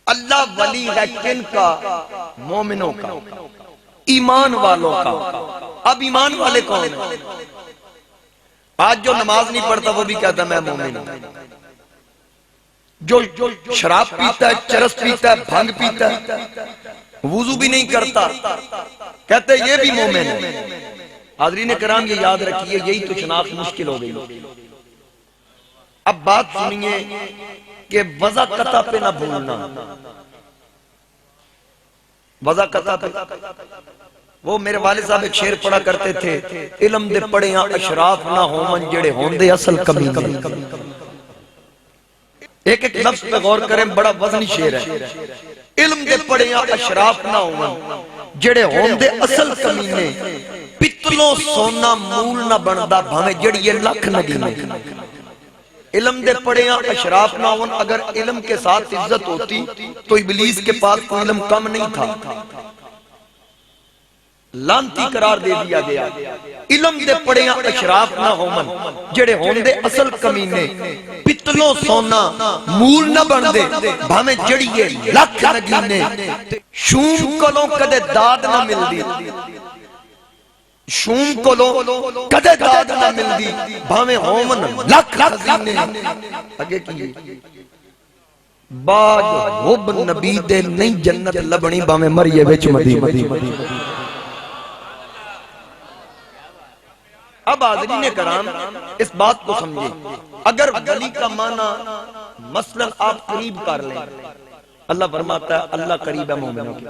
अल्लाह वली है किन का? मोमिनों का, ईमान वालों का। अब ईमान वाले कौन है? आज जो नमाज नहीं पढ़ता वो भी कहता मैं मोमिन हूं। जो शराब पीता है, चरस पीता है, भांग पीता है, वुजू भी नहीं करता, कहते ये भी मोमिन है। हाज़रीन किराम ये याद रखिए, यही तो शनाख्त मुश्किल हो गई। अब बात सुनिए कि वज़ा कता पे ना भूलना। वज़ा कता पे, वो मेरे वालिद साहब एक शेर पढ़ा करते थे, इल्म दे पढ़े अशराफ ना होवन जेड़े होंदे असल कमीने। एक एक लफ्ज पे गौर करें, बड़ा वजनी शेर है। इल्म दे पढ़े अशराफ ना होवन जेड़े होंदे असल कमीने, पितलों सोना मूल ना बनदा भावे जड़ी लख नगीने। इल्म दे पढ़े अशराफ ना होवन, अगर इल्म के साथ इज्जत होती तो इबलीस के पास कोई इल्म कम नहीं था, लांती करार दे दिया गया। इल्म दे पढ़े अशराफ ना होवन जेड़े होंदे असल कमीने, पितलों सोना मूल न बनदे भावे जड़िए लख नगीने। शूम कोलों कदे दाद ना मिलदी, शूम कोलों कदे दाद ना मिलदी भावे होवन लख खजीने। अगे की बाज हुब नबी दे नहीं जन्नत लबनी भावे मरिए विच मदी। अब हाज़रीन कराम इस बात को समझे, अगर वली का माना मसलन आप करीब कर लें, अल्लाह फरमाता है अल्लाह करीब है मोमिनों के।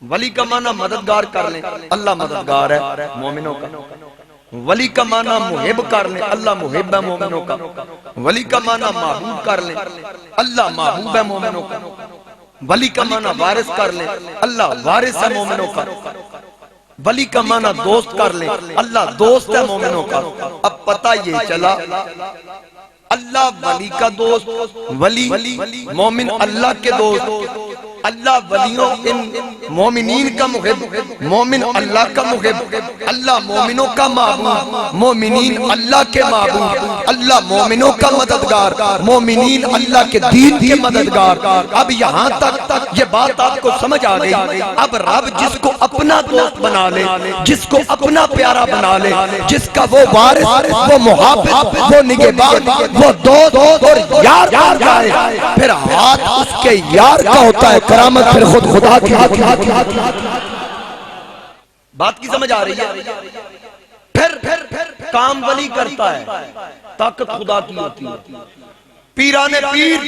वली का माना मददगार कर लें, अल्लाह मददगार है मोमिनों का। वली का माना मुहिब कर लें, अल्लाह मुहिब है मोमिनों का। वली का माना महबूब कर लें, अल्लाह महबूब है मोमिनों का। वली का माना वारिस कर लें, अल्लाह वारिस है मोमिनों का। वली का माना दोस्त कर ले, अल्लाह दोस्त है मोमिनों का। अब पता ये चला अल्लाह वली का दोस्त, वली मोमिन अल्लाह के दोस्त, अल्लाह वलियों इन मोमिनीन का मुहिब, मोमिन अल्लाह का मुहिब, अल्लाह मोमिनों का महबूब, मोमिनीन अल्लाह के महबूब, अल्लाह मोमिनों का मददगार, मोमिनीन अल्लाह के दीन के मददगार। अब यहाँ तक ये बात आपको समझ आ गई। अब रब जिसको अपना दोस्त बना ले, जिसको अपना प्यारा बना ले, जिसका वो वारिस, वो मुहाफिज, वो निगहबान, वो दोस्त और यार बन जाए, फिर हाथ उसके यार का होता है, करामत फिर खुद खुदा की। बात की समझ आ रही है? फिर काम वली करता है, ताकत खुदा की होती है। पीराने पीर,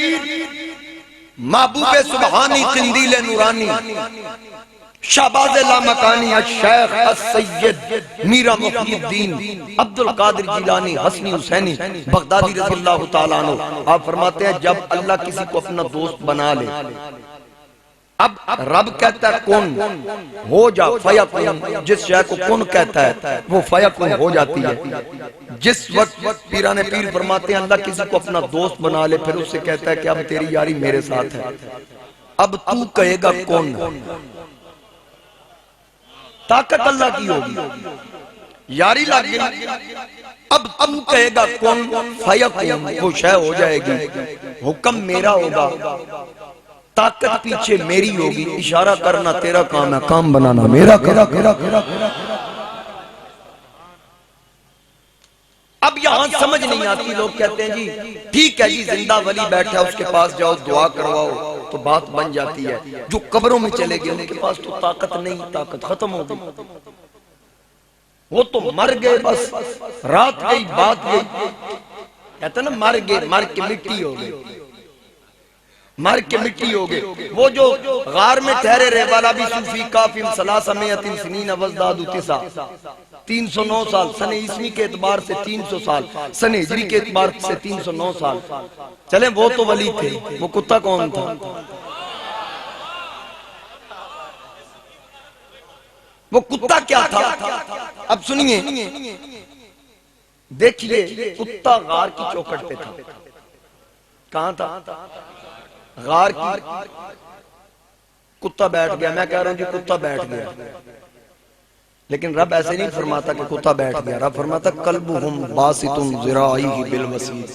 महबूबे सुबहानी, किंदीले नूरानी, शाहबाज लामकानी, शेख सैयद मीरा मुहियुद्दीन अब्दुल कादिर जिलानी हसनी हुसैनी बगदादी रज़ियल्लाहु ताला अन्हु, आप फरमाते हैं जब अल्लाह किसी को अपना दोस्त बना ले, अब रब कहता है कुन हो जा फयकुन, जिस शय को कुन कहता है वो फयकुन हो जाती है। जिस वक्त पीराने पीर फरमाते हैं अल्लाह किसी को अपना दोस्त बना ले, फिर उससे कहता है कि अब तेरी यारी मेरे साथ है। अब तू कहेगा कौन, ताकत अल्लाह की होगी, यारी लग गई। अब तू कहेगा कौन, फयकुन, वो शय हो जाएगी, हुक्म मेरा होगा, ताकत पीछे मेरी होगी, इशारा करना तेरा काम है, काम बनाना मेरा काम। अब यहां समझ नहीं आती, लोग कहते हैं जी ठीक है जी जिंदा वली बैठा उसके पास जाओ दुआ करवाओ तो बात बन जाती है। जो कब्रों में चले गए उनके पास तो ताकत नहीं, ताकत खत्म हो गई, वो तो मर गए, बस रात गई बात गई। कहते ना मर गए, मर के मिट्टी हो गई, मर के मिट्टी हो गए। वो जो गार में ठहरे रहे वाला भी सूफी काफिम सलासा में सनीन वज़दादु तिसा, 309 साल सने ईस्वी के एतबार से 300 साल, सने हिजरी के एतबार से 309 साल चले। वो तो वली थे, वो कुत्ता कौन था? वो कुत्ता क्या था? अब सुनिए, देखिए कुत्ता गार की चौखट पे था। कहां था? गार की। कुत्ता बैठ गया, मैं कह रहा हूं जी कुत्ता बैठ गया, लेकिन रब ऐसे नहीं फरमाता कि कुत्ता बैठ गया। रब फरमाता कल्बुहुम बासितुन ज़िराइही बिल वसीद,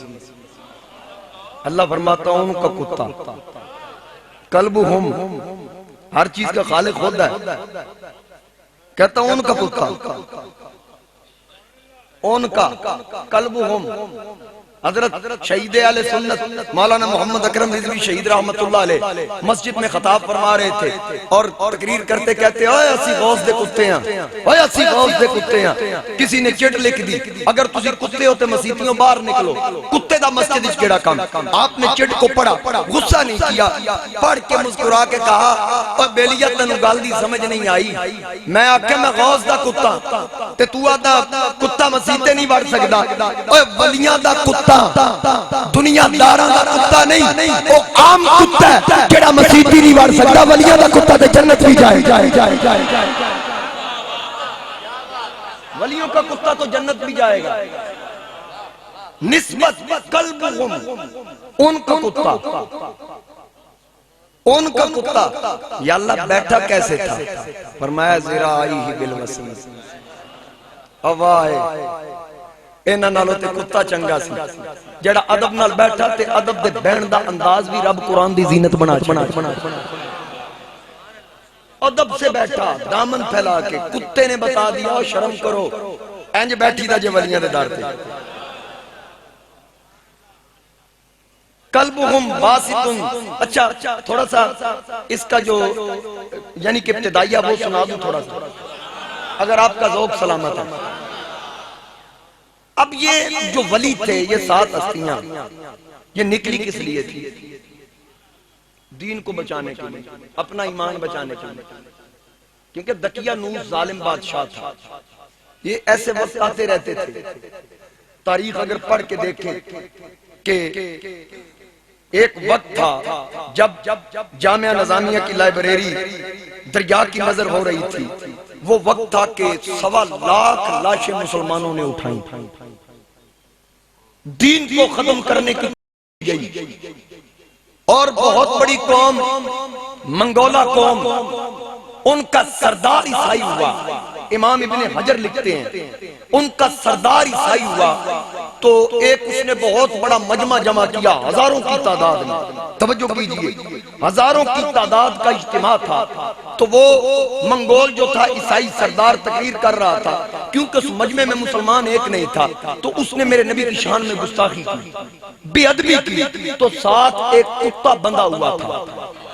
अल्लाह फरमाता हूं उनका कुत्ता, कल्बुहुम, हर चीज का खालिक खुद है, कहता हूं उनका कुत्ता, उनका कल्बुहुम। हजरत शहीद आले सुन्नत मौलाना मोहम्मद अकरम रिजवी शहीद रहमतुल्लाह अलैह मस्जिद में खताब फरमा रहे थे और तकरीर करते कहते ओए अस्सी गौस दे कुत्ते हैं, ओए अस्सी गौस दे कुत्ते हैं। किसी ने चिट लिख दी, अगर तुसी कुत्ते होते मसीतियों बाहर निकलो, कुत्ते दा मस्जिद विच केड़ा काम। आपने चिट को पढ़ा, गुस्सा नहीं किया, पढ़ के मुस्कुरा के कहा ओए बेलिया तैनू गल दी समझ नहीं आई, मैं आख्या मैं गौस दा कुत्ता ते तू आदा कुत्ता मसीते नहीं वड़ सकदा। ओए वलियां दा कुत्ता दुनियादारां दा कुत्ता नहीं, वो आम कुत्ता है जेड़ा मसीती नहीं वड़ सकदा। वलियां दा कुत्ता ते जन्नत भी जाए। वलियों का कुत्ता तो जन्नत भी जाएगा। निस्बत कल्बुहुम, उनका कुत्ता, उनका कुत्ता। या अल्लाह बैठा कैसे था? फरमाया ज़रा आई ही बिल वसीम, हवाए इन्हां नालों ते कुत्ता चंगा सी जेड़ा अदब नाल बैठा ते अदब दे बहन दा अंदाज भी रब कुरान दी जीनत बना अदब से बैठा, दामन फैला के। कुत्ते ने बता दिया शर्म करो, इंज बैठी दा जे वलियां दे दर ते। कल्बुहुम बासितुन। अच्छा थोड़ा सा इसका जो यानी कि इब्तिदाइया वो सुना दूं थोड़ा सा, अगर आपका ज़ौक़ सलामत है। अब ये जो वली थे, ये 7 हस्तियां, ये निकली किस लिए थी? दीन को बचाने के लिए, अपना ईमान बचाने के लिए। क्योंकि दकियानूस जालिम बादशाह था। ये ऐसे वक्त आते रहते थे, तारीख अगर पढ़ के देखें कि एक वक्त था जब जामिया नज़ामिया की लाइब्रेरी दरिया की नजर हो रही थी। वो वक्त था कि 1.25 लाख लाशें मुसलमानों ने उठाई, दीन को खत्म करने की गई। और बहुत बड़ी कौम मंगोला कौम, उनका सरदार ईसाई हुआ। इमाम इब्ने हजर लिखते हैं उनका सरदार ईसाई हुआ तो एक उसने बहुत बड़ा मजमा जमा किया, हजारों की तादाद में। तवज्जो कीजिए, हजारों की तादाद का इज्तिमा था। तो वो मंगोल जो था ईसाई सरदार तकरीर कर रहा था, क्योंकि उस मजमे में मुसलमान एक नहीं था। तो उसने मेरे नबी की शान में गुस्ताखी की, बेअदबी की। तो साथ एक कुत्ता बंधा हुआ था।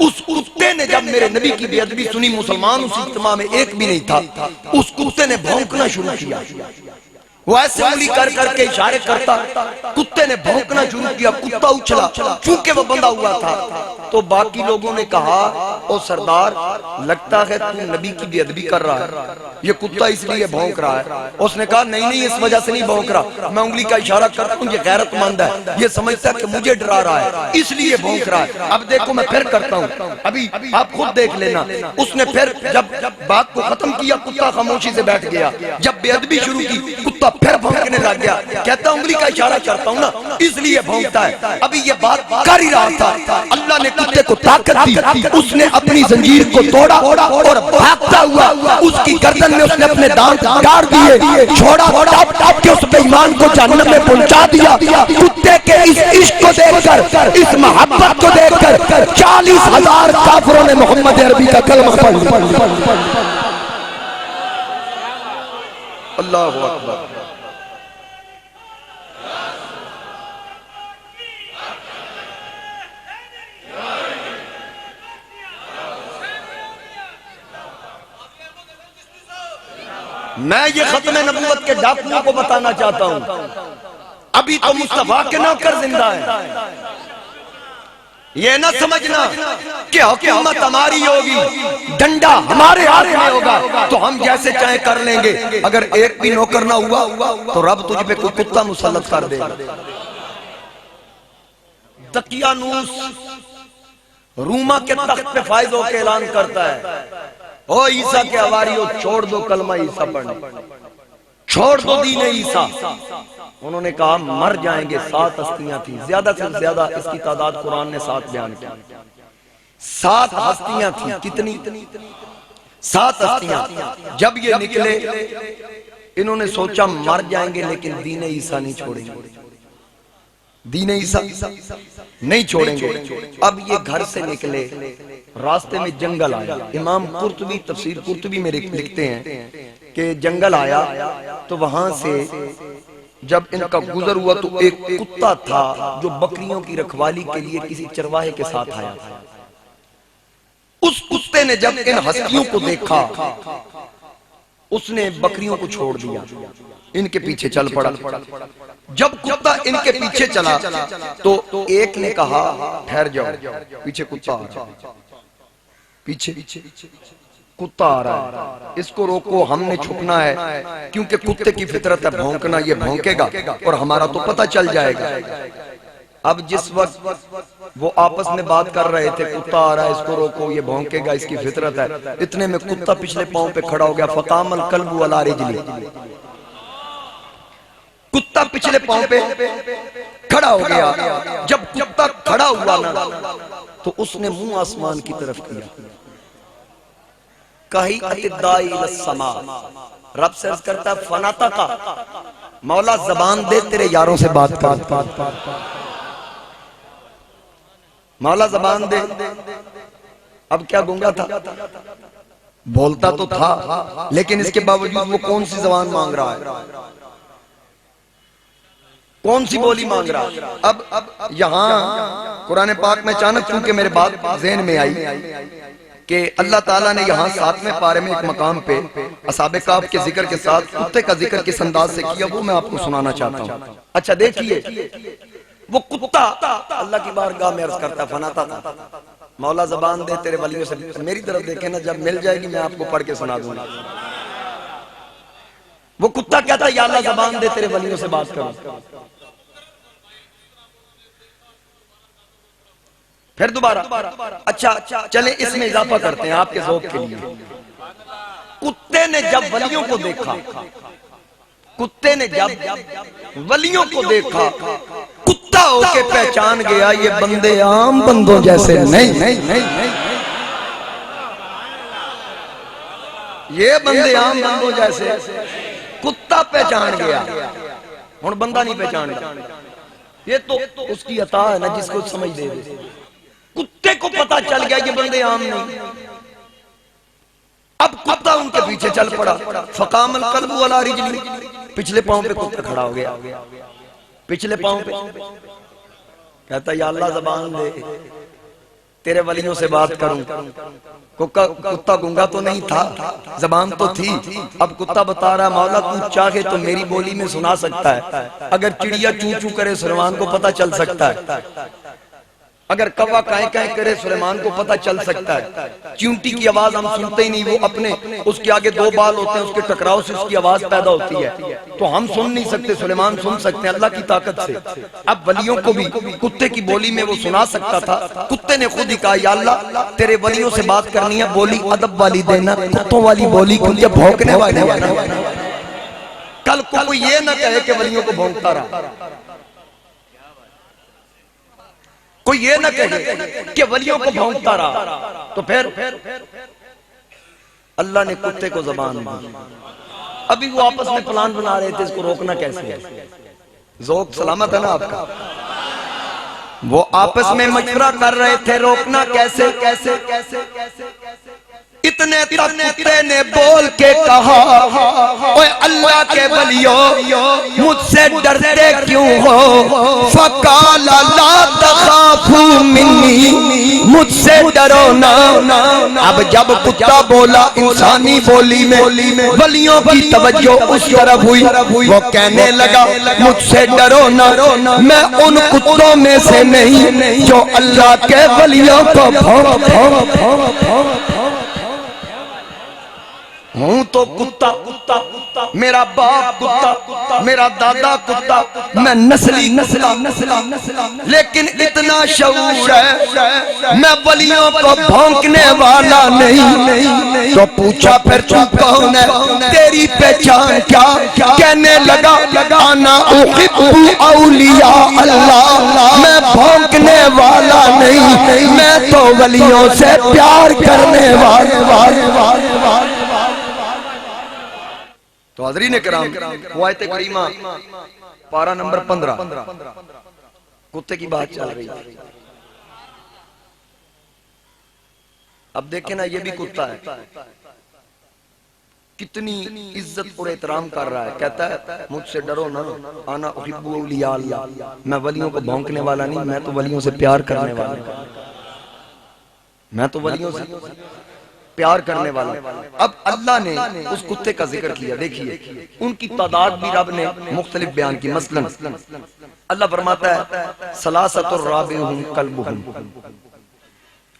उस कुत्ते ने जब मेरे नबी की बेअदबी सुनी, मुसलमान उस इज्तिमा में एक भी नहीं था, उस कुत्ते ने भौंकना शुरू किया। वो ऐसे उंगली कर करके इशारे करता, कुत्ते ने भौंकना शुरू किया। कुत्ता उछला, चूंकि वो बंधा हुआ था। तो बाकी लोगों ने कहा ओ सरदार, लगता है तू नबी की बेअदबी कर रहा है, ये कुत्ता इसलिए भौंक रहा है। उसने कहा नहीं नहीं, इस वजह से नहीं भौंक रहा, मैं उंगली का इशारा करता हूँ, ये गैरतमंद है, ये समझता है कि मुझे डरा रहा है इसलिए भौंक रहा है। अब देखो मैं फिर करता हूँ, अभी आप खुद देख लेना। उसने फिर जब बात को खत्म किया, कुत्ता खामोशी से बैठ गया। जब बेअदबी शुरू की, कुत्ता फिर भौंकने लग गया। कहता उंगली का इशारा करता हूँ ना, इसलिए भौंकता है। अभी ये बात कर ही रहा था, अल्लाह ने कुत्ते को ताकत दी। उसने अपनी जंजीर को तोड़ा और भागता हुआ उसकी गर्दन में उसने अपने दांत गाड़ दिए, छोड़ा, टॉप टॉप के उस बेईमान को जहन्नम में पहुंचा दिया। कुत्ते के इस इश्क को देखकर, इस मोहब्बत को देखकर 40,000 काफिरों ने मोहम्मद अरबी का कलमा पढ़ लिया। अल्लाहु अकबर। मैं ये खत्म नबूवत के डाकुओं को बताना चाहता हूं, अभी तो मुस्तफा के नौकर जिंदा है। ये ना समझना कि हुकूमत हमारी होगी, डंडा हमारे हाथ में होगा तो हम जैसे चाहे कर लेंगे। अगर एक भी नौकर ना हुआ तो रब तुझ पे कोई कुत्ता मुसल्लत कर देगा। दकियानूस रूमा के तख्त पे फायज होकर ऐलान करता है, ओ ईसा के हवारियों, छोड़ दो कलमा ईसा पढ़ने, छोड़ दो दीन ईसा। उन्होंने कहा मर जाएंगे। 7 हस्तियां थी, ज्यादा से ज्यादा इसकी तादाद कुरान ने 7 बयान की। 7 हस्तियां थी। कितनी? 7 हस्तियां। जब ये निकले, इन्होंने सोचा मर जाएंगे लेकिन दीन ईसा नहीं छोड़ेंगे। दीन ईसा नहीं छोड़ेंगे। अब ये घर से निकले, रास्ते में जंगल आया। इमाम कुर्तुबी, तफसीर कुर्तुबी में लिखते हैं कि जंगल आया तो वहां से जब इनका गुजर हुआ तो एक कुत्ता था जो बकरियों की रखवाली के लिए किसी चरवाहे के साथ आया था। उस कुत्ते ने जब इन हस्तियों को देखा, उसने बकरियों को छोड़ दिया, इनके पीछे चल पड़ा। जब कुत्ता इनके पीछे चला तो एक ने कहा ठहर जाओ, पीछे कुत्ता आ रहा है, पीछे कुत्ता आ रहा है, इसको रोको, हमने छुपना है, क्योंकि कुत्ते की फितरत है भौंकना, ये भौंकेगा और हमारा तो पता चल जाएगा। अब जिस वक्त वो आपस में बात कर रहे थे, कुत्ता आ रहा है, इसको रोको, ये भौंकेगा, इसकी फितरत है, इतने में कुत्ता पिछले पांव पे खड़ा हो गया। फकामल कल्बु अला रिजली, कुत्ता पिछले पांव पे खड़ा हो गया। जब कुत्ता खड़ा हुआ ना तो उसने मुंह आसमान की तरफ किया। कही अतिदाई लस्समा, रब से अर्ज करता है फनाता का, मौला जबान दे तेरे यारों से बात कर, मौला जबान दे। अब क्या गूंगा था, बोलता तो था, लेकिन इसके बावजूद वो कौन सी जबान मांग रहा है, कौन सी बोली मांग रहा है। अब यहाँ कुरान पाक में अचानक क्योंकि मेरे बात ज़हन में आई कि अल्लाह ताला ने यहाँ 7वें पारे में एक मकाम पे असहाबे कहफ के जिक्र के साथ कुत्ते का जिक्र किस अंदाज से किया, वो मैं आपको सुनाना चाहता हूँ। अच्छा देखिए, वो कुत्ता अल्लाह की बारगाह में अर्ज करता फनाता था, मौला जबान दे तेरे वलियों से, मेरी तरफ देखे ना, जब मिल जाएगी मैं आपको पढ़ के सुना दूंगा। वो कुत्ता कहता या अल्लाह जबान दे तेरे वलियों से बात करो। फिर दोबारा, अच्छा चले इसमें इजाफा करते हैं आपके ज़ौक़ के लिए। कुत्ते ने जब वलियों को देखा, कुत्ते ने जब वलियों को देखा, कुत्ता होके पहचान गया ये बंदे आम बंदों जैसे नहीं, ये बंदे आम बंदों जैसे, कुत्ता पहचान गया। हुण बंदा नहीं पहचानता, ये तो उसकी अता है ना जिसको समझ दे। कुत्ते को पता चल गया ये बंदे आम नहीं। अब कुत्ता उनके पीछे चल पड़ा। फकामल कल्बु अला रिजली, पिछले पांव पे कुत्ता खड़ा हो गया, पिछले पांव पे कहता या अल्लाह ज़बान दे तेरे वलियों से बात करूं। कुत्ता गूंगा तो नहीं था, जबान तो थी। अब कुत्ता बता रहा मौला तू चाहे तो मेरी बोली में सुना सकता है, अगर चिड़िया चू चू करे सुलेमान को पता चल सकता है, अगर कौवा काए काए करे सुलेमान को पता चल सकता है। चींटी की आवाज हम सुनते ही नहीं, वो अपने उसके आगे दो बाल होते हैं, उसके टकराव से उसकी आवाज पैदा होती है, तो हम सुन नहीं सकते, सुलेमान सुन सकते हैं अल्लाह की ताकत से। अब वलियों को भी कुत्ते की बोली में वो सुना सकता था। कुत्ते ने खुद ही कहा या अल्लाह तेरे वलियों से बात करनी है, बोली अदब वाली देना, कुत्तों वाली बोली, क्योंकि भौंकने वाले कल को कोई ये ना कहे कि वलियों को भौंकता रहा, कोई ये ना कहे कि वलियों को भौंकता रहा। तो फिर अल्लाह ने कुत्ते को जबान दी। अभी वो आपस में प्लान बना रहे थे इसको रोकना कैसे है। ज़ौक़ सलामत है ना आपका। वो आपस में मशवरा कर रहे थे रोकना कैसे कैसे कैसे कैसे। इतने तक कुत्ते ने बोल के कहा ओए अल्लाह के वलियों मुझसे डरते क्यों हो। फकाला ला तखाफू मिन्नी, मुझसे डरो ना। अब जब कुत्ता बोला इंसानी बोली में, वलियों की तवज्जो उस तरफ हुई। वो कहने लगा मुझसे डरो ना, मैं उन कुत्तों में से नहीं जो अल्लाह के वलियों को हूं तो कुत्ता, मेरा बाप कुत्ता, मेरा दादा कुत्ता, मैं नस्ली लेकिन इतना शऊर है मैं वलियों को भौंकने वाला नहीं। तो पूछा फिर तू कौन है, तेरी पहचान क्या। कहने लगा आना उहिब्बु औलिया अल्लाह, मैं भौंकने वाला नहीं, मैं तो वलियों से प्यार करने वाले। तो हज़रीन किराम वो आयत करीमा पारा नंबर 15 कुत्ते की बात चल रही है। अब देखे ना, ये भी कुत्ता है, कितनी इज्जत और एहतराम कर रहा है। कहता है मुझसे डरो ना, आना उहिब्बु औलिया अल्लाह, मैं वलियों को भौंकने वाला नहीं, मैं तो वलियों से प्यार करने वाला हूं, मैं तो वलियों से प्यार करने वाला। अब अल्लाह ने उस कुत्ते का जिक्र किया। देखिए उनकी तादाद भी रब ने मुख्तलिफ बयान की। मसलन अल्लाह फरमाता है सलासतुर राबिहुम कल्बुहुम,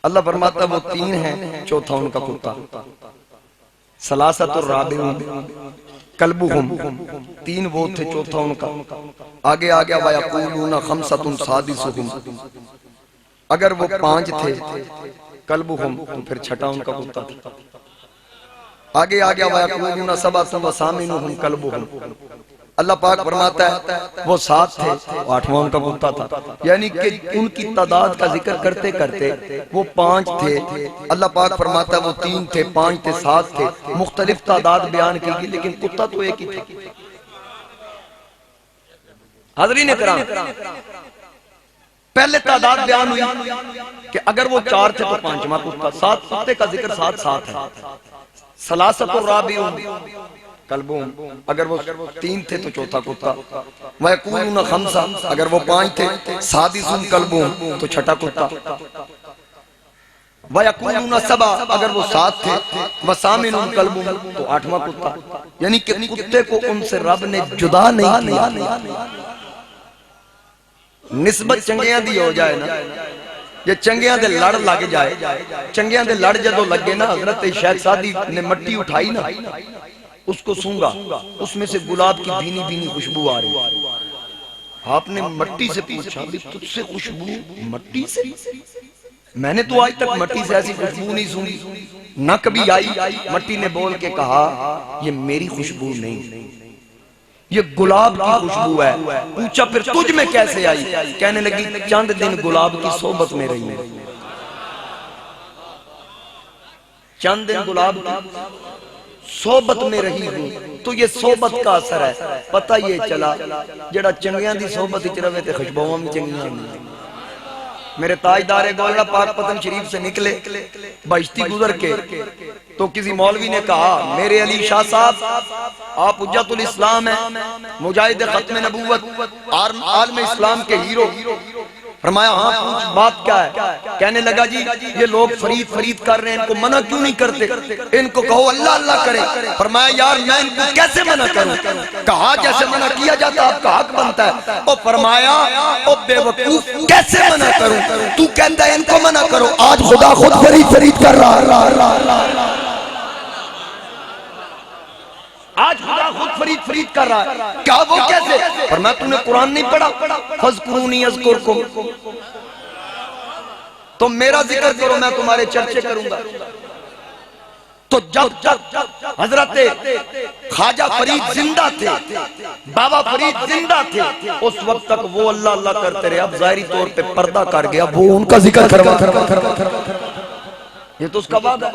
अल्लाह फरमाता है वो तीन हैं, चौथा उनका कुत्ता। सलासतुर राबिहुम कल्बुहुम, तीन वो थे, चौथा उनका। आगे आ गया वयक़ूलूना खमसतुन सादिसुहुम, अगर वो पांच थे कल्बुहुम तो फिर छठा उनका कुत्ता था। आगे आ गया वयक़ूलूना सबअतुन व सामिनुहुम कल्बुहुम, अल्लाह पाक फरमाता है वो सात थे, आठवां उनका कुत्ता था। यानी कि उनकी तादाद का जिक्र करते करते वो पांच थे। अल्लाह पाक फरमाता है वो तीन थे, पांच थे, सात थे, मुख्तलिफ तादाद बयान की, लेकिन कुत्ता तो एक ही था। हाज़रीन इकराम, पहले तादाद बयान हुई कि अगर वो चार थे तो पांचवा कुत्ता, सात कुत्ते का जिक्र सात सात है। सलासतुर राबिहुम कल्बुहुम, अगर वो तीन थे तो चौथा कुत्ता। वयक़ूलूना खमसा, अगर वो पांच थे, सादिसुन कल्बुहुम तो छठा कुत्ता। वयक़ूलूना सबा, अगर वो सात थे, वसामिनुहुम कल्बुहुम तो आठवां कुत्ता। यानी कि कुत्ते को उनसे रब ने जुदा नहीं किया। निस्बत चंगियां दी हो जाए ना, जे चंगियां दे लड़ लग जाए, चंगियां दे लड़ जदों लगे ना, हजरत शेख सादी ने मट्टी उठाई ना, उसको सूंघा, उसमें से गुलाब की भीनी भीनी खुशबू आ रही। आपने मट्टी से पूछा तुझसे खुशबू मट्टी से? मैंने तो आज तक मट्टी से ऐसी खुशबू नहीं सूंघी, ना कभी आई। मट्टी ने बोल के कहा ये मेरी खुशबू नहीं, ये गुलाब की खुशबू है। पूछा फिर तुझ में कैसे आई? कहने लगी चंद दिन गुलाब की सोबत में रही है, चंद दिन गुलाब की सोबत में रही हूं, तो ये सोबत का असर है। पता ये चला जड़ा चंगियां दी सोबत विच रवे ते खुशबुआं भी चंगियां होंदियां। मेरे ताजदारे गोला पाक पतन शरीफ से निकले बहिश्ती गुजर के, तो किसी मौलवी ने कहा मेरे अली शाह साहब आप हुज्जतुल इस्लाम है, मुजाहिद खत्म नबूवत, आलम इस्लाम के हीरो। फरमाया हाँ पूछ बात क्या है? कहने लगा जी ये लोग फरीद फरीद कर रहे हैं, इनको मना क्यों नहीं करते? इनको कहो अल्लाह अल्लाह करे। फरमाया यार मैं इनको कैसे मना करूं? कहा जैसे मना किया जाता आपका हक बनता है। ओ फरमाया ओ बेवकूफ कैसे मना करूं? तू कहता है इनको मना करो, आज खुदा खुद फरीद फरीद कर रहा, आज खुदा खुद फरीद फरीद कर रहा है। क्या वो कैसे? पर मैं तूने कुरान नहीं पढ़ा? फज़कुरूनी अज़कुरकुम, तो मेरा जिक्र करो मैं तुम्हारे चर्चे करूंगा। तो जब हजरत ख्वाजा फरीद जिंदा थे, बाबा फरीद जिंदा थे, उस वक्त तक वो अल्लाह अल्लाह करते रहे। अब जाहिरी तौर पे पर्दा कर गया, वो उनका जिक्र करवा, ये तो उसका वादा।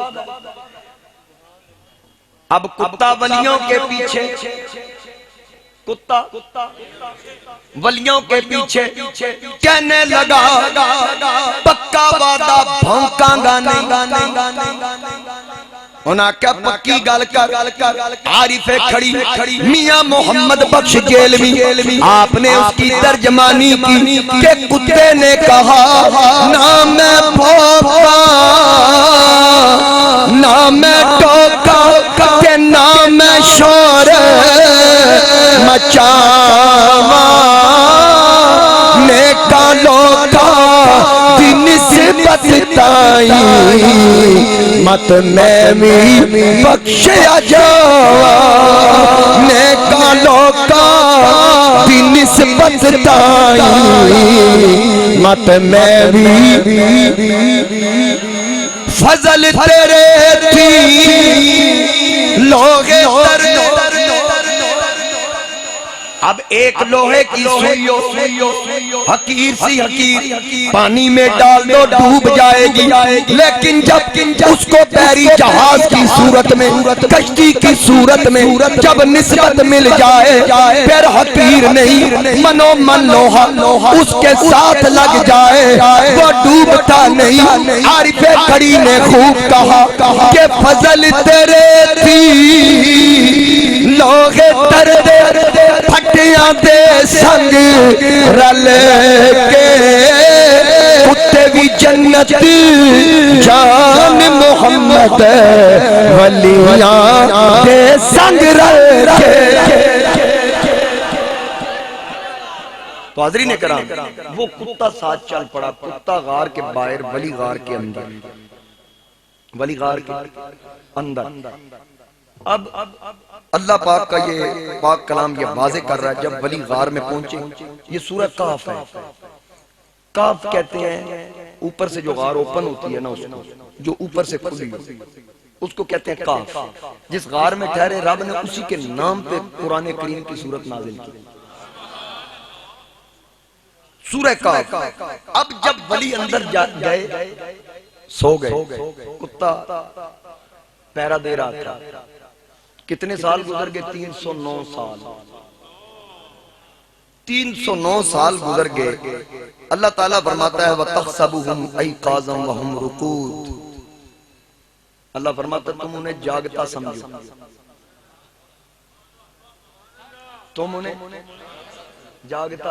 अब कुत्ता वलियों के पीछे, कुत्ता वलियों के पीछे कहने लगा पक्का वादा भौंकांगा नहीं। उन्हें क्या पक्की गल कर, आरिफे खड़ी मियां मोहम्मद बख्श जेलवी, आपने उसकी तर्जमानी की कि कुत्ते ने कहा ना मैं भौंका ना मैं टोका के ना मैं शोर मचावा, नेका लोका की निस्बत ताई मत मैं भी बख्शिया जावा, नेका लोका की निस्बत ताई मत मैं भी फजल तेरे थी लोगे अब एक लोहे की सुई हकीर सी हकीर पानी में डाल दो डूब जाएगी, लेकिन जब उसको पैरी जहाज की सूरत में, कश्ती की सूरत में जब निस्बत मिल जाए, फिर हकीर नहीं मनोमन लोहा उसके साथ लग जाए, वो डूबता नहीं। आरिफे खड़ी ने खूब कहा कि फजल तेरे थी लोहे दर्दे फटिया दे संग रल के, कुत्ते भी जन्नत जान मोहम्मद वलियां दे संग रल के। तो हाज़रीन ने करा वो कुत्ता साथ चल पड़ा, कुत्ता गार के बाहर, वली गार के अंदर, वली गार के अंदर। अब अल्लाह पाक का ये पाक कलाम ये वाज़े कर रहा है, जब वली गार में पहुंचे, ये सूरह काफ है। काफ कहते हैं ऊपर से जो गार ओपन होती है ना, उसको जो ऊपर से खुली उसको कहते हैं काफ। जिस गार में ठहरे रब ने उसी के नाम पे कुरान करीम की सूरत नाजिल की, सूरह काफ। अब जब वली अंदर गए, सो गए, कुत्ता पहरा दे रहा था। कितने साल गुजर गए? 309 साल। 309 साल गुजर गए। अल्लाह ताला फरमाता है वतहसबुहुम अयकाज़म वहुम रुकूद। अल्लाह फरमाता है तुम उन्हें जागता समझो, तुम उन्हें जागता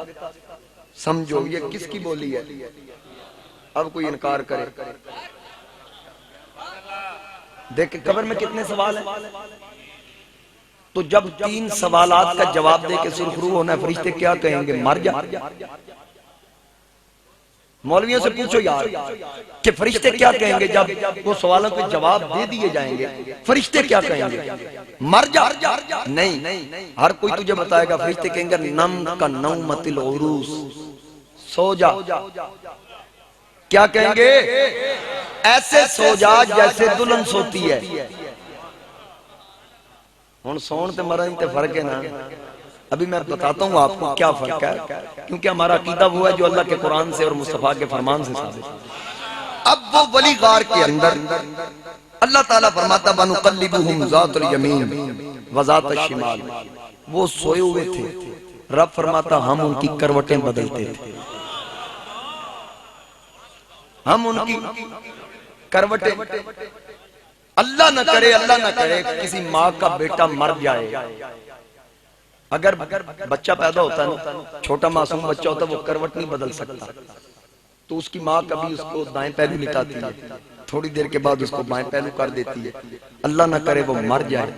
समझो। ये किसकी बोली है? अब कोई इनकार करे, देख कब्र में कितने सवाल हैं। तो जब 3 सवालात का जवाब दे के सुरखरू होना, फरिश्ते क्या कहेंगे? मर जा। मौलवियों से पूछो यार कि फरिश्ते क्या कहेंगे जब वो सवालों के जवाब दे दिए जाएंगे? फरिश्ते क्या कहेंगे? मर जा। नहीं, हर कोई तुझे बताएगा। फरिश्ते कहेंगे नम का नौमतिल उरूस, सो जा। क्या कहेंगे? ऐसे सो जा जैसे दुल्हन सोती है। हुण सोन ते मरन ते फर्क है ना। अभी मैं बताता हूँ आपको क्या फर्क है, क्योंकि हमारा अकीदा वो है जो अल्लाह के कुरान से और मुस्तफा के फरमान से साबित है। अब वो वली गार के अंदर अल्लाह ताला फरमाता वनुक़ल्लिबुहुम ज़ातुल यमीन व ज़ातुश शिमाल। वो सोए हुए थे, रब फरमाता हम उनकी करवटें बदलते थे, हम उनकी करवटें। अल्लाह न करे किसी माँ का बेटा मर जाए, अगर बच्चा पैदा होता है ना, छोटा मासूम बच्चा होता है, वो करवट नहीं बदल सकता, तो उसकी माँ कभी उसको दाएं पहलू लिटाती है, थोड़ी देर के बाद उसको बाएं पहलू कर देती है। अल्लाह न करे वो मर जाए,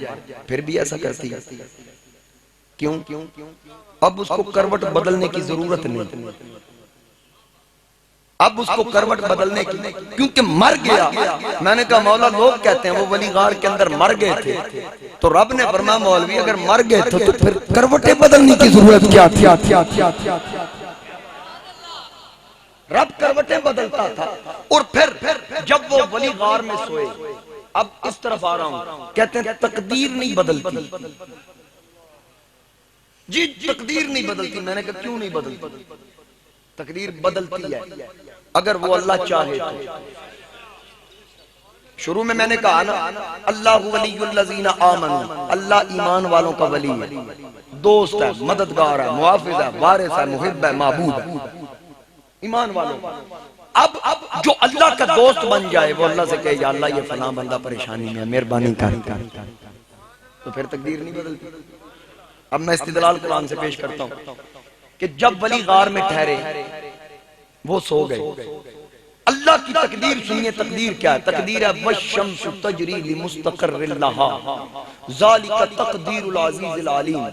फिर भी ऐसा करती है। क्यों? अब उसको करवट बदलने की जरूरत नहीं। अब उसको करवट बदलने की, क्योंकि मर गया। मैंने कहा मौला लोग कहते हैं वो वली गार के अंदर मर गए थे, तो रब ने फरमाया मौलवी अगर मर गए थे तो फिर करवटें बदलने की जरूरत क्या थी? रब करवटें बदलता था। और फिर जब वो वली गार में सोए, अब इस तरफ आ रहा हूं, कहते हैं तकदीर नहीं बदलती जी, तकदीर नहीं बदलती। मैंने कहा क्यों नहीं बदलती? तकदीर बदलती है अगर वो अल्लाह चाहे तो। शुरू में मैंने कहा ना अल्लाहु वलियुल्लज़ीना आमनू, अल्लाह ईमान वालों का वली है, दोस्त है, मददगार है, मुआफिज है, वारिस है, मुहिब है, माबूद है, ईमान वालों। अब जो अल्लाह का दोस्त बन जाए वो अल्लाह से कहे या अल्लाह ये फलां बंदा परेशानी में है, मेहरबानी कर, तो फिर तकदीर नहीं बदलती। अब मैं इस्तिदलाल कुरान से पेश करता हूं कि जब वली गार में ठहरे, वो सो गए। अल्लाह की तकदीर सुनिए। तकदीर क्या है? तकदीर है वश्शम्सु तजरी लिमुस्तक़र्रिन लहा ज़ालिका तक़दीरुल अज़ीज़िल अलीम।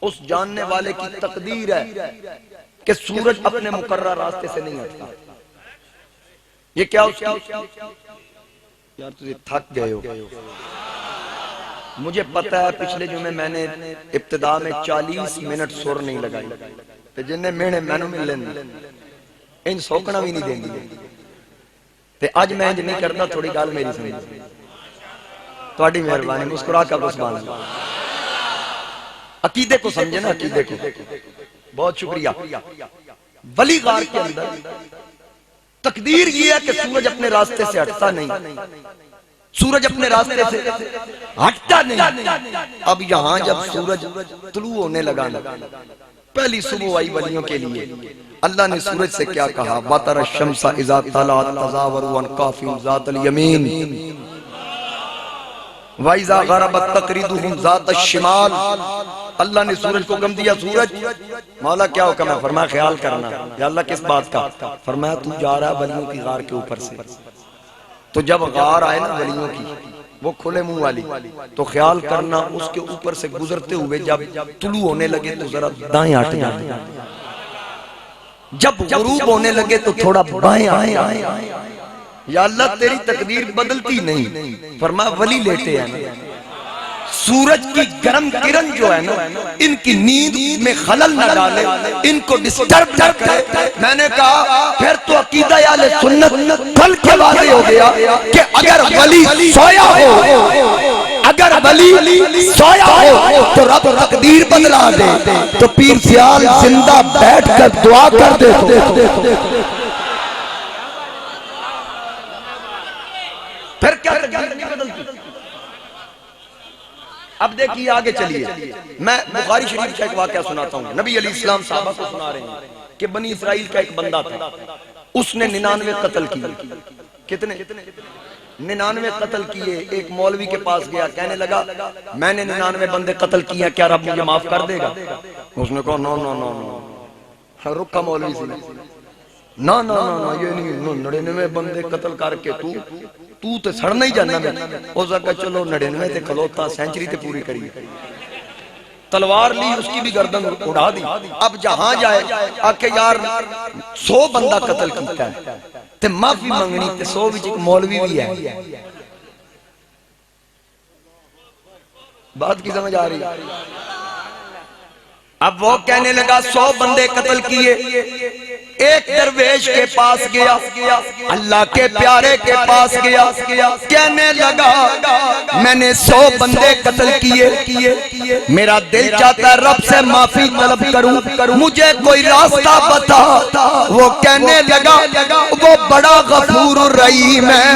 उस जानने वाले की तकदीर है कि सूरज अपने मुकर्रर रास्ते से नहीं हटता। ये क्या उसकी? यार तुझे थक गए हो। मुझे पता है पिछले जुमे मैंने इब्तिदा में 40 मिनट सुर नहीं लगाई, तो जिन्हें मेहने मैनू मिले इन सौकना भी नहीं देंगी, ते अज मैं इंज नहीं करता। थोड़ी गल मेरी सुनो, थोड़ी मेहरबानी, मुस्कुरा कर सुभान अल्लाह। अकीदे को समझे ना, अकीदे को। बहुत शुक्रिया। वली गार के अंदर तकदीर ये है कि सूरज अपने रास्ते से हटता नहीं, सूरज अपने रास्ते से हटता नहीं। अब यहां जब सूरज तुलू होने लगा, पहली सुबह आई वलियों के लिए, अल्लाह ने सूरज से क्या कहा? वातर शम्सा इज़ा तला तज़ावरु अन काफ़िन ज़ातल यमीन व इज़ा गरबत तक़रिदुहुम ज़ातश शिमाल। अल्लाह ने सूरज को हुक्म दिया, सूरज मौला क्या हुक्म है? फरमाया ख्याल करना। या अल्लाह किस बात का? फरमाया तू जा रहा है वलियों की गार के ऊपर से, तो जब गार आए ना वलियों की, वो खुले मुंह वाली, तो ख्याल करना उसके ऊपर से गुजरते हुए जब तुलू होने लगे तो जरा दाएं हट जाए, जब गुरूब होने लगे तो थोड़ा बाएं आए। या अल्लाह तेरी तकदीर बदलती नहीं। फरमाया वली लेटे हैं ना, सूरज की गर्म किरण जो है ना, इनकी नींद में खलल न डाले, इनको डिस्टर्ब न करे। मैंने कहा फिर तो अकीदा अहले सुन्नत कल के वादे हो गया कि अगर वली सोया हो, अगर वली सोया हो तो रब तकदीर बदला दे। तो पीर सियाल जिंदा बैठकर दुआ कर दे। फिर क्या तकदीर नहीं बदलती? अब देखिए आगे चलिए, मैं बुखारी शरीफ का एक वाकया सुनाता हूँ। नबी अलैहिस्सलाम साहबा को सुना रहे हैं कि बनी इस्राइल का एक बंदा था, उसने 99 कत्ल किए। कितने? 99 कत्ल किए। एक मौलवी के पास गया, कहने लगा मैंने 99 बंदे कत्ल किए, क्या रब मुझे माफ कर देगा? उसने कहा नो नो नो नो। रुका मौलवी से, ना ना ना ये नहीं, 99 बंदे कत्ल करके तू तो सड़ना ही जाना। मैं हो सका चलो 99 ते खलोता, सेंचुरी ते पूरी करी। तलवार ली, उसकी भी गर्दन उड़ा दी। अब जहां जाए आके यार 100 बंदा कत्ल किया है ते माफी मंगनी, ते 100 विच एक मौलवी भी है। बात की समझ आ रही? अब वो कहने लगा 100 बंदे कत्ल किए। एक दरवेश के पास गया, अल्लाह के प्यारे के पास गया, कहने लगा मैंने 100 बंदे कत्ल किए, मेरा दिल चाहता है रब से माफी तलब करूं, मुझे कोई रास्ता बता। वो कहने लगा वो बड़ा गफूर रहीम है,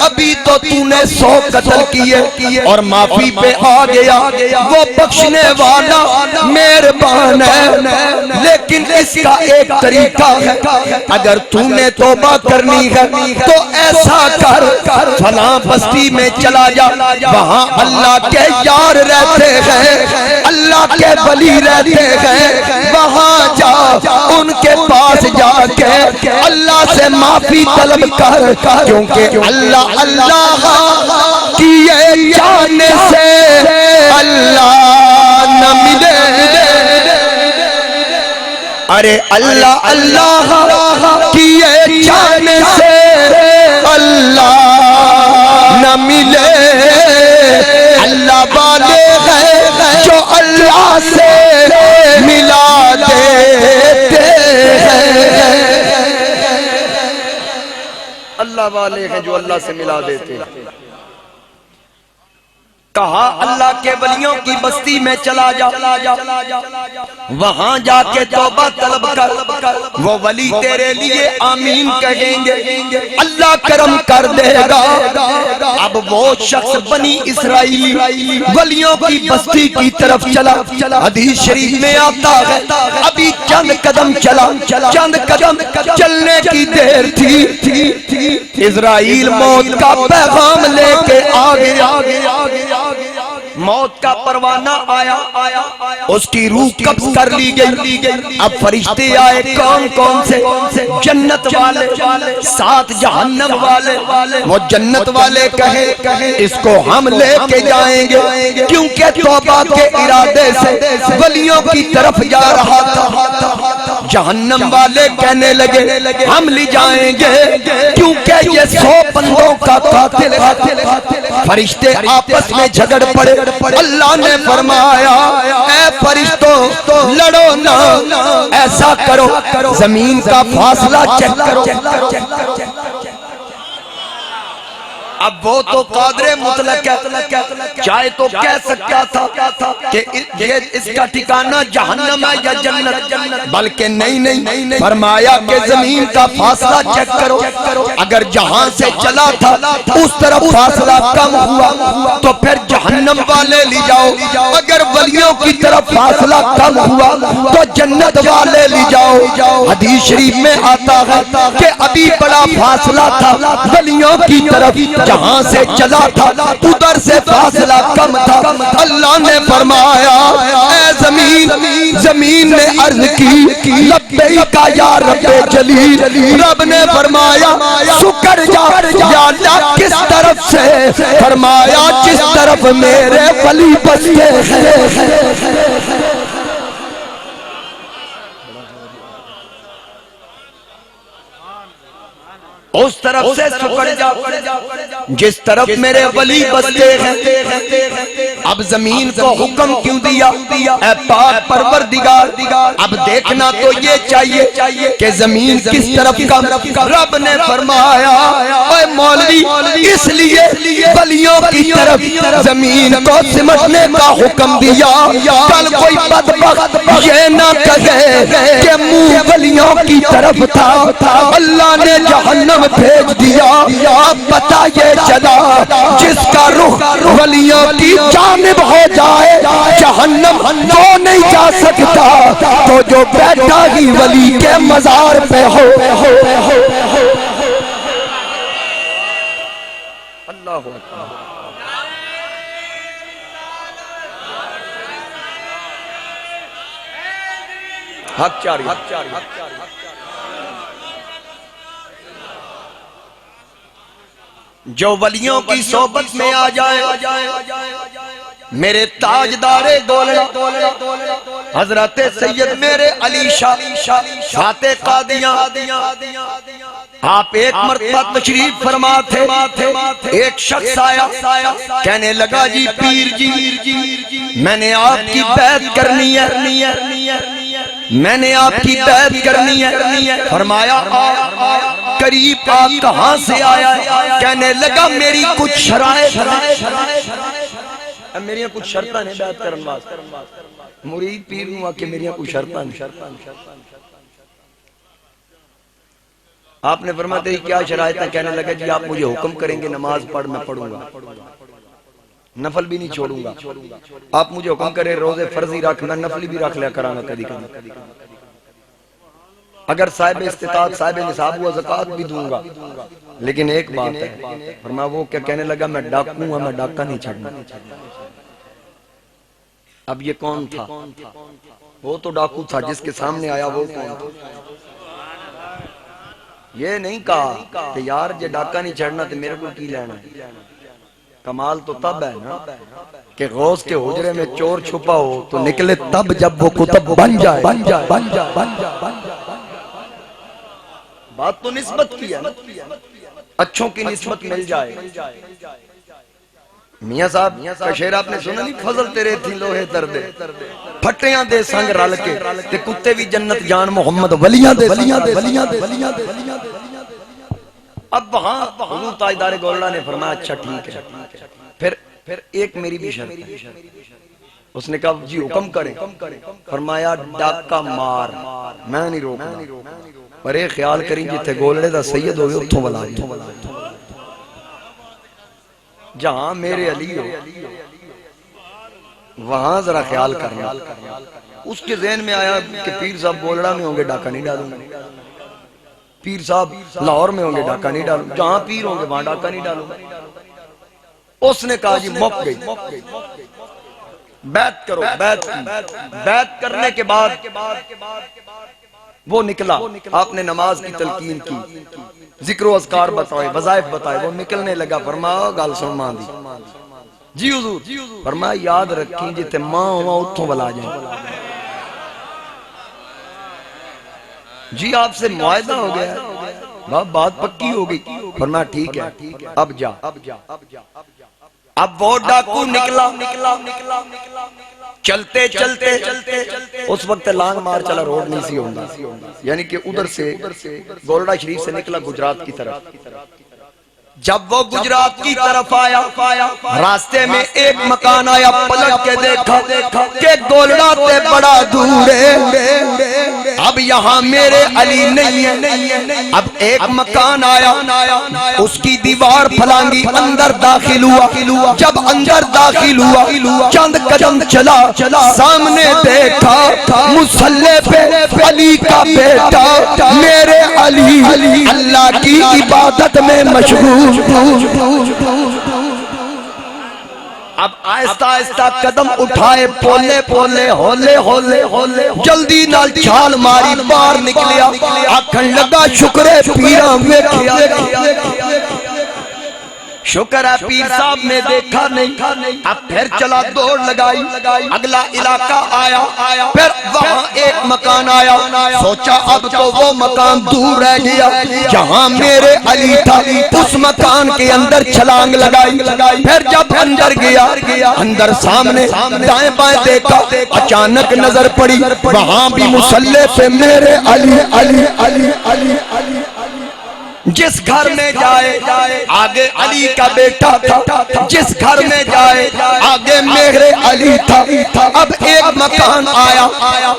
अभी तो तूने 100 कत्ल किए और माफी पे आ गया। वो बख्शने वाला मेहरबान है, लेकिन इसका एक तरीका है, अगर तूने तौबा करनी है तो ऐसा कर फला बस्ती में चला जा, वहाँ अल्लाह के यार रहते हैं, अल्लाह के वली रहते हैं, वहाँ जा, उनके पास जाके अल्लाह से माफी तलब कर, क्योंकि अल्लाह अल्लाह किए जाने से अल्लाह न मिले। अरे अल्लाह अल्लाह किए जाने से अल्लाह न मिले। अल्लाह वाले हैं जो अल्लाह से मिला देते हैं, अल्लाह वाले हैं जो अल्लाह से मिला देते हैं। कहा अल्लाह के वलियों की बस्ती में चला जा, वहां जाके तौबा तलब कर, वो वली तेरे लिए आमीन कहेंगे, अल्लाह करम कर देगा। अब वो शख्स बनी इस्राइली वलियों की बस्ती की तरफ चला। हदीस शरीफ में आता है अभी चंद कदम चला, चंद कदम चलने की देर थी, इस्राइल मौत का पैगाम लेके आ गया। मौत का परवाना आया, उसकी रूह कब्ज कर ली गई। अब फरिश्ते आए, कौन कौन से? जन्नत वाले, 7 जहन्नम वाले। वो जन्नत वाले कहे इसको हम लेके जाएंगे, क्योंकि तौबा के इरादे से वलियों की तरफ जा रहा था। जहन्नम वाले कहने लगे हम ले जाएंगे, क्योंकि ये 100 बंदों का कातिल है। फरिश्ते आपस में झगड़ पड़े। अल्लाह ने फरमाया ऐ फरिश्तों लड़ो ना, ऐसा करो जमीन का फासला चेक करो। अब वो तो कादरे मुतलक है, चाहे तो कह सकता था कि ये इसका ठिकाना जहन्नम है या जन्नत, बल्कि नहीं, फरमाया कि जमीन का फासला चेक करो, अगर जहां से चला था उस तरफ फासला कम हुआ तो फिर जहन्नम वाले ले जाओ, अगर वलियों की तरफ फासला कम हुआ तो जन्नत वाले ले जाओ। हदीस शरीफ में आता है कि अभी बड़ा फासला था वलियों की तरफ, जहां से चला था उधर से फासला कम था। अल्लाह ने फरमाया ऐ जमीन ने अर्ज की लब्बैका या रब्बे जलील, रब ने फरमाया शुक्र जा या अल्लाह किस तरफ से, फरमाया जिस तरफ मेरे वली बसते हैं। उस तरफ से शुक्र जा जिस तरफ मेरे वली बसते हैं। अब जमीन को हुक्म क्यों दिया, ऐ पाक परवरदिगार, अब देखना तो ये चाहिए कि जमीन किस तरफ का। रब ने फरमाया ओए मौलवी, इसलिए वलियों की तरफ जमीन को सिमटने का हुक्म दिया। कल कोई बदबख्त ये ना कहे कि मुंह वलियों की तरफ था, अल्लाह ने जहन्नम भेज दिया। अब पता ये चला जिसका रुख वलियों की जानिब हो जाए जहन्नम तो नहीं जा सकता, तो जो बैठा ही वली के मजार पे हो। अल्लाह हक चारी जो वलियों की सोबत में आ जाए, मेरे ताजदारे दौलत हजरत सैयद मेरे अली शाह फाते कादियां, आप एक मरतबा तशरीफ फरमा थे। एक शख्स आया कहने लगा जी पीर जी मैंने आपकी बैत करनी है, मैंने आपकी बैत करनी है। फरमाया करीब आप कहां से आया है? कहने लगा मेरी कुछ शराइत, मेरिया कुछ शर्तां ने बैत करने वास्ते। मुरीद पीर नूं आके मेरिया कुछ शर्तां ने। आपने फरमाया तेरी क्या शराइत है? कहने लगा जी आप मुझे हुक्म करेंगे नमाज पढ़, मैं पढ़ूंगा, नफल भी नहीं छोड़ूंगा। आप मुझे हुक्म करें रोजे फर्जी रख, मैं नफली भी रख लिया करांगा कभी कभी। अगर साहिब इस्तिताअत साहिब निसाब हुआ ज़कात भी दूंगा, लेकिन एक बात है। फरमाया वो क्या? कहने लगा मैं डाकू हूं, मैं डाका नहीं छड़ना। अब ये कौन था? वो तो डाकू था, जिसके सामने आया वो कौन था? ये नहीं कहा कि यार ये डाका नहीं छड़ना तो मेरे को की लेना है। कमाल तो तब है ना कि गौस के हुजरे में चोर छुपा हो तो निकले तब जब वो कुतुब बन जाए। बात तो निस्बत की है, अच्छों की निस्बत मिल जाए। मियां साहब का शेर आपने सुना नहीं? फजल तेरे थी लोहे दर्दे फटियां दे संग रल के ते कुत्ते भी जन्नत जान मोहम्मद वलियां दे। अब वहां हुजूर ताजदार गोल्डा ने फरमाया अच्छा ठीक है, फिर एक मेरी भी शर्त है। उसने कहा जी हुक्म करें। फरमाया डाका मार, मैं नहीं रोकना, पर एक ख्याल करी जिथे गोलड़े दा सैयद होवे उत्थों बुला जहां मेरे अली हो वहां जरा ख्याल करना। उसके ज़हन में आया कि पीर साहब गोलड़ा में होंगे डाका नहीं डालूंगा, पीर साहब लाहौर में होंगे डाका नहीं डालूंगा, जहां पीर होंगे वहां डाका नहीं डालूंगा। उसने कहा जी मौक गई, बैत करो। बैत करने के बाद वो निकला, आपने नमाज की तलकीन की, जिक्र अज़कार बताए, वज़ाइफ बताए, वो निकलने लगा। फरमाया गल सुन मां दी जी हुजूर। फरमाया याद रखी जिथे मां होवा उत्थों बुला जाए। जी आपसे मुआहदा हो गया, बात पक्की हो गई। फरमाया ठीक है अब जा। अब वो डाकू निकला, चलते उस वक्त लांग मार चला, रोड नहीं सी होंगी, यानी कि उधर से गोलड़ा शरीफ से निकला गुजरात की तरफ। जब वो गुजरात की तरफ आया, रास्ते में एक मकान आया, पलट के देखा कि गोलड़ा से बड़ा दूर है, अब यहाँ मेरे अली नहीं है। अब एक मकान आया, उसकी दीवार फलांगी, अंदर दाखिल हुआ। जब अंदर दाखिल हुआ, चंद कदम चला, सामने देखा मुसल्ले पे अली का बेटा मेरे अली अल्लाह की इबादत में मशगूल। अब आहिस्ता आहिस्ता कदम उठाए, पोले पोले होले होले होले जल्दी नाल छाल मारी, बाहर निकलिया, आखन लगा शुक्र पीरा वेखिया, शुक्र है पीर साहब ने देखा नहीं। अब फिर चला, दौड़ लगाई, अगला इलाका आया, फिर वहाँ एक मकान आया, सोचा अब तो वो मकान दूर रह गया जहाँ मेरे अली था, उस मकान के अंदर छलांग लगाई। फिर जब अंदर गया, अंदर सामने दाएं बाएं देखा, अचानक नजर पड़ी वहाँ भी मुसल्ले पे मेरे अली अली अली अली अली। जिस घर में जाए आगे अली का बेटा था, जिस घर में जाए आगे मेरे अली था। अब एक मकान आया,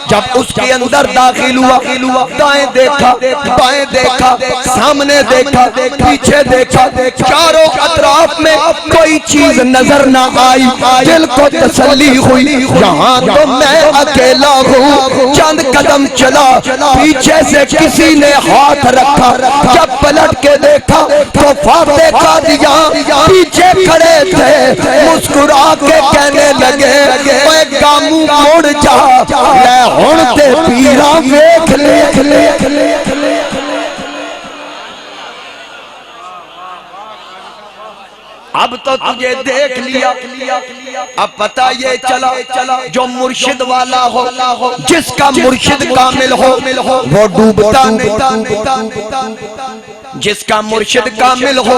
जब उसके अंदर दाखिल हुआ, दाएं देखा, बाएं देखा, सामने देखा, पीछे देखा, चारों अतराफ में कोई चीज नजर न आई। दिल को तसल्ली हुई, यहाँ तो मैं अकेला हूँ। चंद कदम चला, पीछे से किसी ने हाथ रखा, जब पलट के देखा तो फाते का दिया पीछे खड़े थे, मुस्कुरा के कहने लगे ओए गामू मोड़ जा, मैं हुण ते पीरा वेख ले। अब तो तुझे देख लिया, अब पता ये चला जो मुर्शिद वाला हो, जिसका मुर्शिद कामिल हो वो डूबता नहीं, जिसका मुर्शिद कामिल हो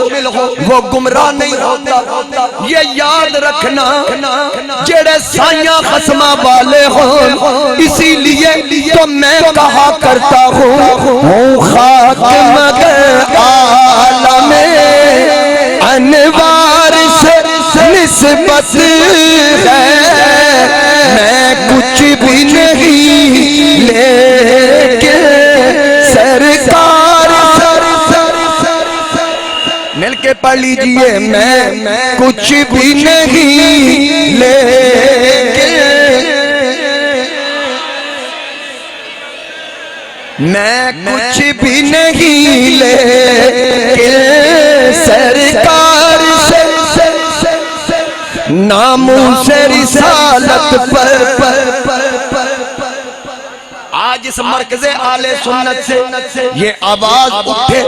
वो गुमराह नहीं होता। ये याद रखना जेड़े साइया खसमा वाले हो, इसीलिए तो मैं कहा करता हूँ खाक मगर आलमे अनवार से निस्बत है, मैं कुछ भी नहीं लेके सरकार। मिलके पढ़ लीजिए, मैं कुछ भी नहीं लेके, मैं कुछ भी नहीं लेके सरकार से नामों से रिसालत पर। आज इस मरकज़े आले सुन्नत से ये आवाज उठे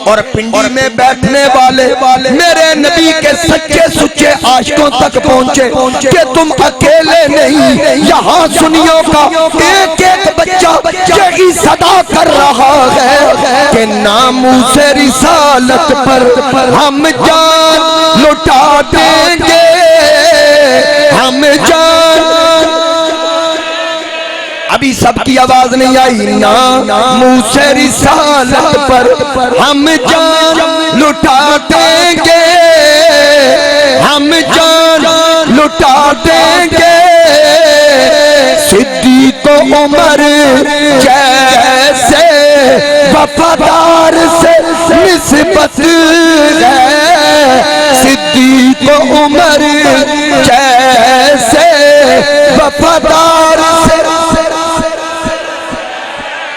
और पिंडी में बैठने वाले मेरे नबी के सच्चे सुच्चे आशिकों तक पहुँचे कि तुम अकेले नहीं, यहाँ सुनियों का एक एक बच्चा यही सदा कर रहा है कि नामों से रिसालत पर हम जान लुटा देंगे, हम जान। अभी सबकी आवाज नहीं आई ना, मुँह से रिसालत पर हम जान लुटा देंगे, हम जान लुटा देंगे। सिद्दीक़ उमर जैसे वफादार से निस्बत है, सिद्दीक़ उमर जैसे वफादार से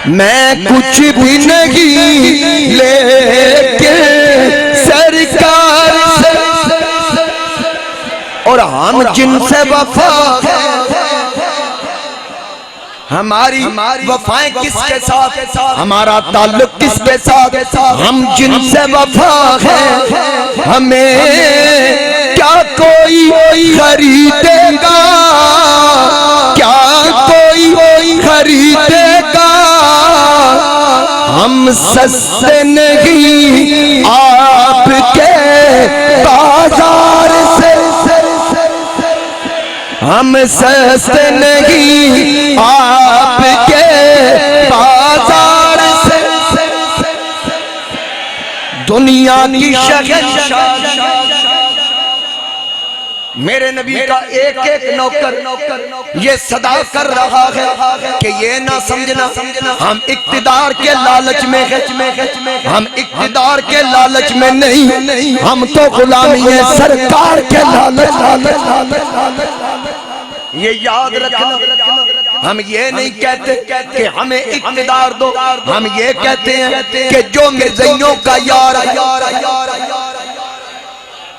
मैं कुछ भी नहीं लेके सरकार से। और हम जिनसे वफा है, हमारी वफाएं किसके साथ, हमारा ताल्लुक किसके साथ, हम जिनसे वफा है, हमें क्या कोई खरीदेगा, क्या कोई खरीदेगा। हम सस्ते नहीं आपके बाजार से, हम सस्ते नहीं आपके बाजार से। दुनिया की शहंशाह मेरे नबी का एक एक नौकर ये सदा कर रहा है कि ये ना समझना हम इक्तिदार के लालच में है, हम इक्तिदार के लालच में नहीं, हम तो गुलामी है सरकार के लालच। ये याद रखना, हम ये नहीं कहते कि हमें इक्तिदार दो, हम ये कहते हैं कि जो मिर्ज़ाइयों का यार।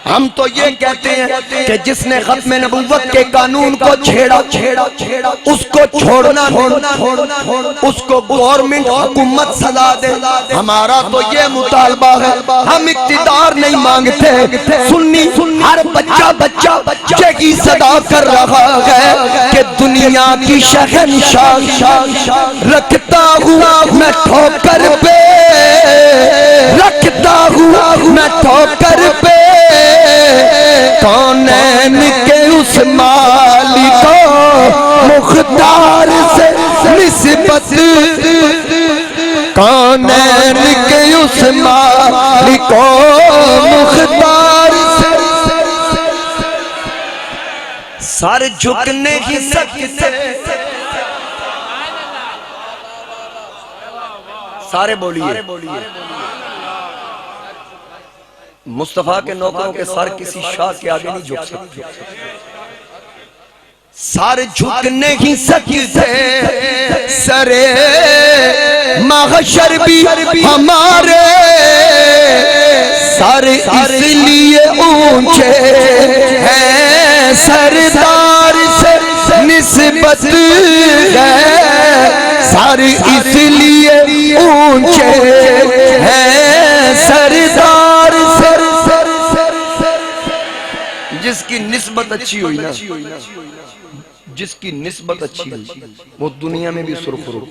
हम तो ये कहते हैं कि जिसने खत्म नबुव्वत के कानून को छेड़ा उसको छोड़ना, उसको गवर्नमेंट हुकूमत सजा दे। हमारा तो ये मुतालबा है, हम इक्तिदार नहीं मांगते। सुन्नी हर बच्चा की सदा कर रहा है कि दुनिया की शहंशाह रखता हुआ मैं ठोकर पे, रखता हुआ मैं ठोकर पे कौनैन के उस मालिक को मुख्तार से निस्बत, कौनैन के उस मालिक को मुख्तार से सर झुकने की सकते। सारे बोलिए मुस्तफा के नौकरों के सर किसी शाह के आगे नहीं झुक सकते। सर झुकने ही सकते, सरे महशर भी हमारे सर इसलिए ऊंचे हैं, सरदार से निस्बत है, सर इसलिए ऊंचे हैं, सरदार से। जिसकी निस्बत अच्छी हुई ना, जिसकी निस्बत अच्छी हुई वो दुनिया में भी सुरखरू।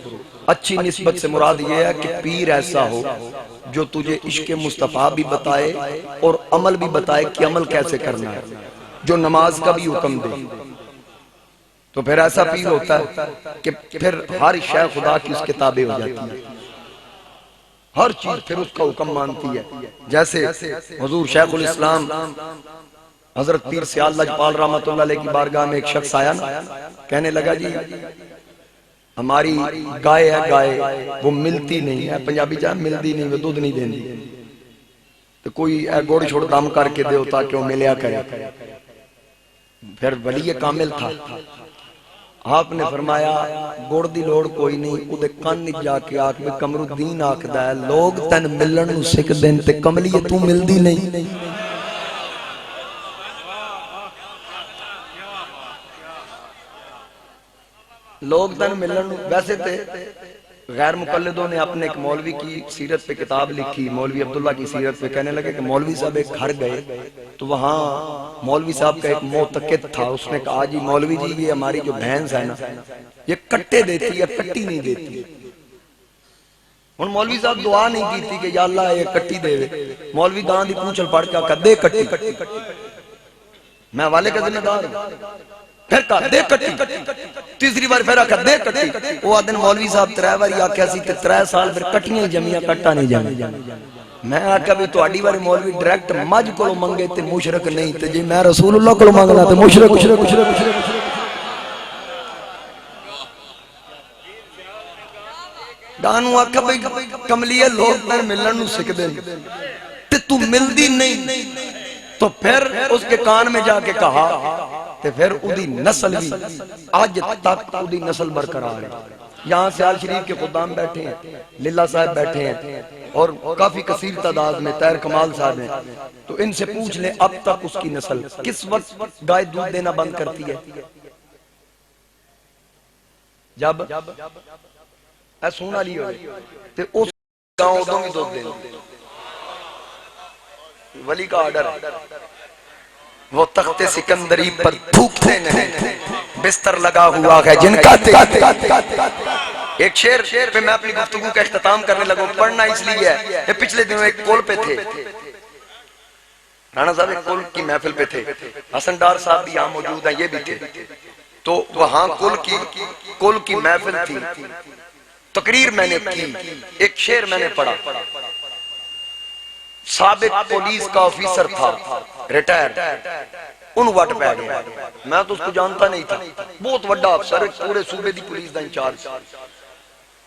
अच्छी निस्बत से मुराद ये है कि पीर ऐसा हो जो तुझे इश्क मुस्तफा भी बताए और अमल भी बताए कि अमल कैसे करना है, जो नमाज का भी हुक्म दे। तो फिर ऐसा पीर होता है कि फिर हर शय खुदा की उसके ताबे हो जाती है, हर चीज फिर उसका हुक्म मानती है। जैसे हुजूर शेखुल इस्लाम हजरत पीर सियाल लजपाल रहमतुल्लाह अलैह की बारगाह में एक शख्स आया ना, कहने लगा जी हमारी गाय है, गाय वो मिलती नहीं है, पंजाबी चाहे मिलती नहीं, वो दूध नहीं देती, तो कोई गोड़ छोड़ दम करके दे ताकि वो मिलया करे। फिर वली कामिल था, आपने फरमाया गुड़ दी लोड़ कोई नहीं, उदे कान जाके आख भी कमरुद्दीन आखदा है लोग तन मिलन नूं सिखदे ने ते कमलीए तू मिलदी नहीं। लोग तन मिलन वैसे ते गैर मुकल्लिदों ने अपने एक मौलवी की सीरत पे किताब लिखी, मौलवी अब्दुल्ला की सीरत पे। कहने लगे कि मौलवी साहब एक घर गए तो वहाँ मौलवी साहब का एक मोतकिद था, उसने कहा जी मौलवी जी ये हमारी जो भैंस है ना ये कट्टे देती है, कट्टी नहीं देती। हुण मौलवी साहब दुआ नहीं की थी कि या अल्लाह ये कट्टी देवे, मौलवी गां दी पूंछ पड़ के कदे कट्टी, मैं वाले का जिम्मेदार फिर कर दे कट्टी, तीसरी बार फिर आखा दे कट्टी। वो दिन मौलवी साहब 3 बारी आख्या सी ते 3 साल फिर कट्टियां जमियां, कट्टा नहीं जमिया। मैं आख्या भी तुहाडी वारी मौलवी डायरेक्ट मज कोलों मंगे ते मुशरक नहीं, ते जे मैं रसूलुल्लाह कोलों मंगना ते मुशरक। दानू आख्या भाई कमलिए लोग तन मिलन नूं सिखदे ने ते तू मिलदी नहीं, तो फिर उसके कान में जाके कहा ते फिर उदी नस्ल भी आज तक उदी नस्ल बरकरार है। यहाँ सियाल शरीफ के खुदाम बैठे हैं, लीला साहब बैठे हैं और काफी कसीर तादाद में तैर कमाल साहब हैं, तो इनसे पूछ ले अब तक उसकी नस्ल किस वक्त गाय दूध देना बंद करती है? जब सुन वाली हो ते उस गांव उदों भी दूध दे। वली का ऑर्डर है, वो तख्ते सिकंदरी पर थूकते नहीं, बिस्तर लगा हुआ है जिनका। एक शेर पे मैं अपनी गुफ्तगू का इख्तिताम करने लगा, पढ़ना इसलिए है ये पिछले दिनों एक कोल पे थे, राणा साहब एक कोल की महफिल पे थे, हसन डार साहब भी यहाँ मौजूद हैं, ये भी थे। तो वहां कोल की महफिल थी, तकरीर मैंने की, एक शेर मैंने पढ़ा, साबिक पुलिस का ऑफिसर था, रिटायर, उन वट पै गया। मैं तो उसको जानता नहीं था, बहुत बड़ा अफसर, पूरे सूबे की पुलिस का इंचार्ज।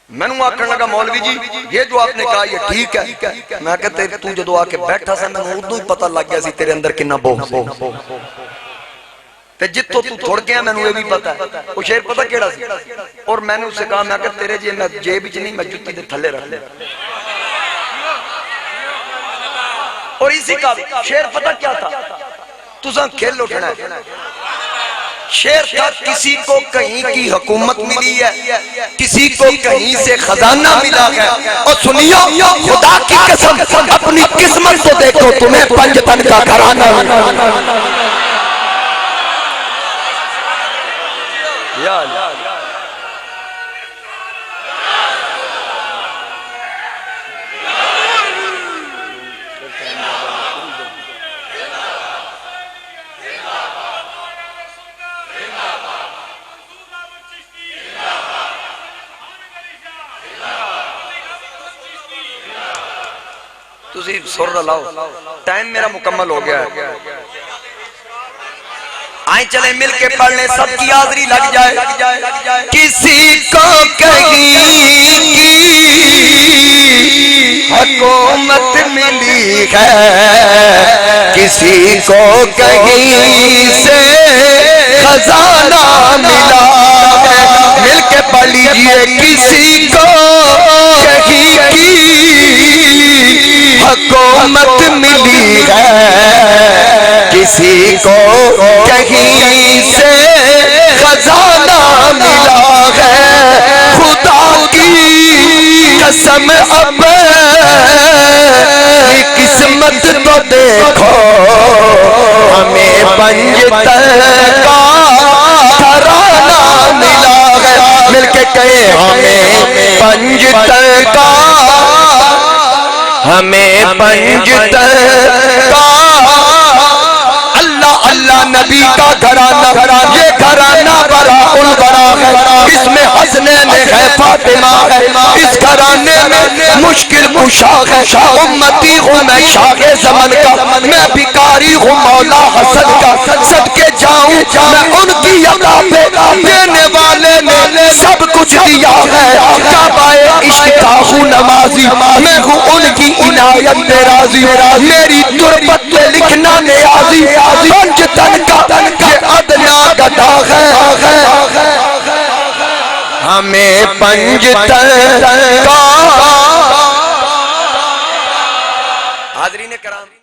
मैनू आखन लगा मौलवी जी ये जो आपने कहा ये ठीक है। मैं कहते तू जो आके बैठा सा मैं उदों ही पता लग गया सी तेरे अंदर कितना बोझ ते जितों तू थोड़ गया मैनू ये भी पता है। वो शेर पता केड़ा सी, और मैंने उससे कहा मैं कहा तेरे जे मैं जेब विच नहीं, मैं जुत्ती दे थल्ले रख ले। और इसी का शेर पता क्या था, तुझा खेल उठना है। शेर था किसी को कहीं की हुकूमत मिली है, किसी को कहीं से खजाना मिला है। और सुनियो खुदा की कसम अपनी किस्मत को देखो, तुम्हें पंजतन का घराना सुर लाओ। टाइम मेरा मुकम्मल हो गया है, आए चले मिलके पढ़ने, सबकी हाजरी लग जाए। किसी को कहीं की हुकूमत मिली है, किसी को कहीं से खजाना मिला है। मिलके पढ़ लीजिए, किसी को कहीं की हुकूमत मिली है, किसी को कहीं से खजाना मिला है। खुदा की कसम अपनी किस्मत तो देखो, हमें पंजतन का घराना मिला है। मिलके कहे हमें पंजतन का, हमें पंजतन का अल्लाह अल्लाह नबी का घराना, ये घराना बड़ा उल बड़ा है, इसमें हसनैन है, फातिमा है, इस घराने में मुश्किल कुशा है। उम्मती हूँ मैं शाहे ज़मन का, मैं भिखारी हूँ मौला हसन का। सदके जाऊँ मैं उनकी अता पे, देने वाले ने सब कुछ दिया है। काबाए इश्क का हूँ नमाजी, मैं हूँ उनकी इनायत पे राजी। मेरी तुरबत पे लिखना नियाजी, पंजतन का ये अदना गदा है, हमें पंजतन का। हाज़रीन कराम।